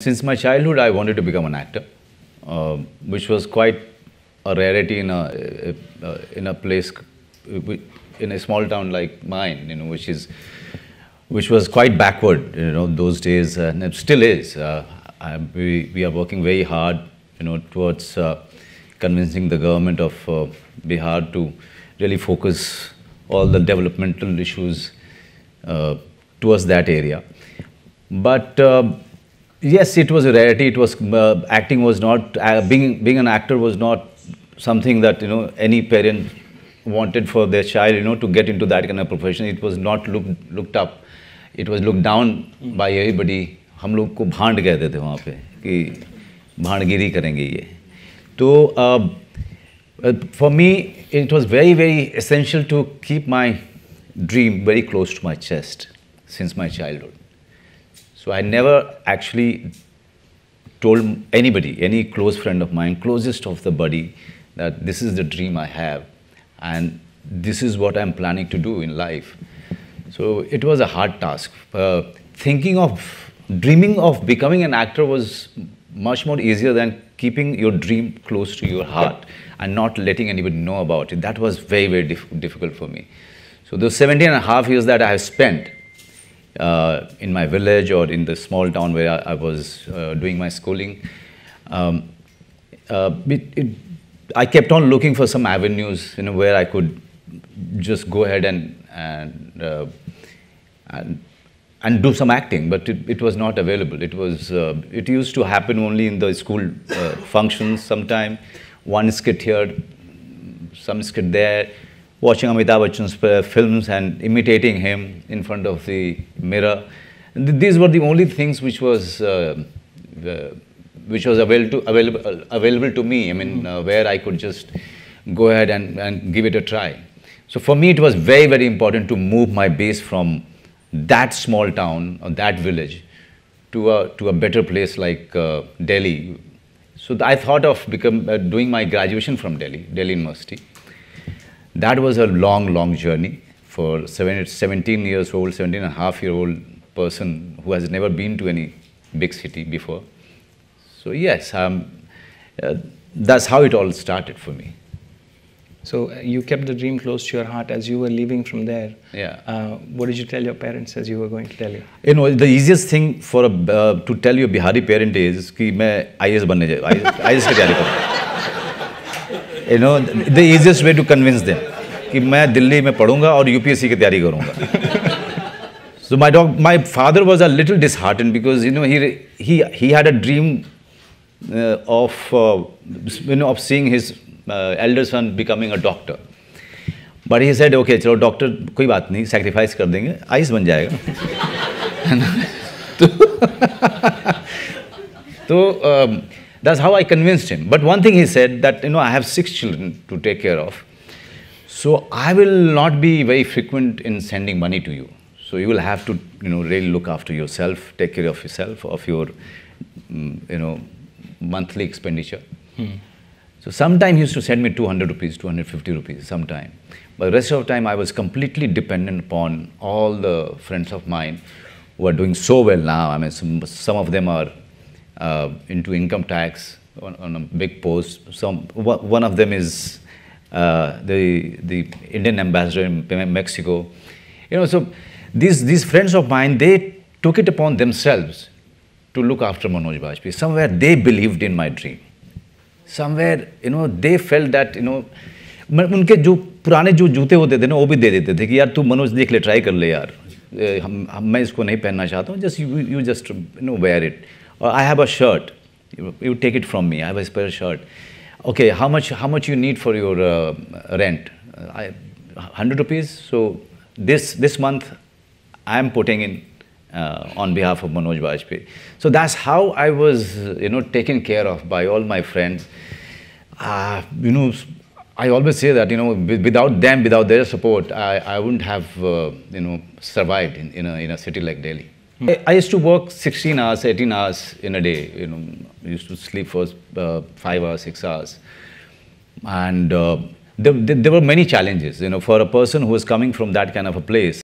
Since my childhood, I wanted to become an actor, which was quite a rarity in a place, in a small town like mine, which was quite backward, those days, and it still is. We are working very hard, towards convincing the government of Bihar to really focus all the developmental issues towards that area. But yes, it was a rarity. It was acting was not being an actor was not something that any parent wanted for their child to get into that kind of profession. It was not looked up. It was looked down by everybody. हम लोग को भांड कहते थे वहाँ पे कि भांडगिरी करेंगे ये. तो for me it was very essential to keep my dream very close to my chest since my childhood. So I never actually told anybody, any close friend of mine, closest of the buddy, that this is the dream I have and this is what I'm planning to do in life. So it was a hard task. Dreaming of becoming an actor was much more easier than keeping your dream close to your heart and not letting anybody know about it. That was very difficult for me. So those 17.5 years that I have spent in my village or in the small town where I was doing my schooling, I kept on looking for some avenues, where I could just go ahead and do some acting, but it was not available. It used to happen only in the school functions sometime. One skit here, some skit there, watching Amitabh Bachchan's films and imitating him in front of the mirror. These were the only things which was available to me. I mean, where I could just go ahead and give it a try. So for me, it was very important to move my base from that small town or that village to a better place like Delhi. So I thought of doing my graduation from Delhi University. That was a long journey for 17 years old, 17.5-year-old person who has never been to any big city before. So yes, that's how it all started for me. So you kept the dream close to your heart as you were leaving from there. Yeah. What did you tell your parents as you were going to Delhi? The easiest thing for to tell your Bihari parent is कि मैं IAS बनने जाऊँ, IAS की तैयारी करूँ. The easiest way to convince them कि मैं दिल्ली में पढ़ूँगा और UPSC की तैयारी करूँगा. So my father was a little disheartened because he had a dream of seeing his elder son becoming a doctor. But he said, okay, चलो doctor कोई बात नहीं, sacrifice कर देंगे, IAS बन जाएगा. So that's how I convinced him. But one thing he said that I have 6 children to take care of, so I will not be very frequent in sending money to you. So you will have to really look after yourself, take care of yourself, of your monthly expenditure. So sometime he used to send me 200 rupees, 250 rupees sometime. But the rest of the time I was completely dependent upon all the friends of mine who are doing so well now. I mean, some of them are into income tax on a big post. One of them is the Indian ambassador in Mexico. So these friends of mine, they took it upon themselves to look after Manoj Bajpayee. Somewhere they believed in my dream. Somewhere, they felt that, उनके जो पुराने जो जूते होते थे ना, वो भी दे देते थे कि यार तू मनोज देख ले, ट्राई कर ले यार, मैं इसको नहीं पहनना चाहता हूँ, just you just wear it. Or I have a shirt, you take it from me, I have a spare shirt. Okay, how much you need for your rent? 100 rupees. So this month I am putting in on behalf of Manoj Bajpayee. So that's how I was, taken care of by all my friends. I always say that, without them, without their support, I wouldn't have, survived in a city like Delhi. I used to work 16 hours, 18 hours in a day. I used to sleep for 5 hours, 6 hours. And there were many challenges, for a person who was coming from that kind of a place.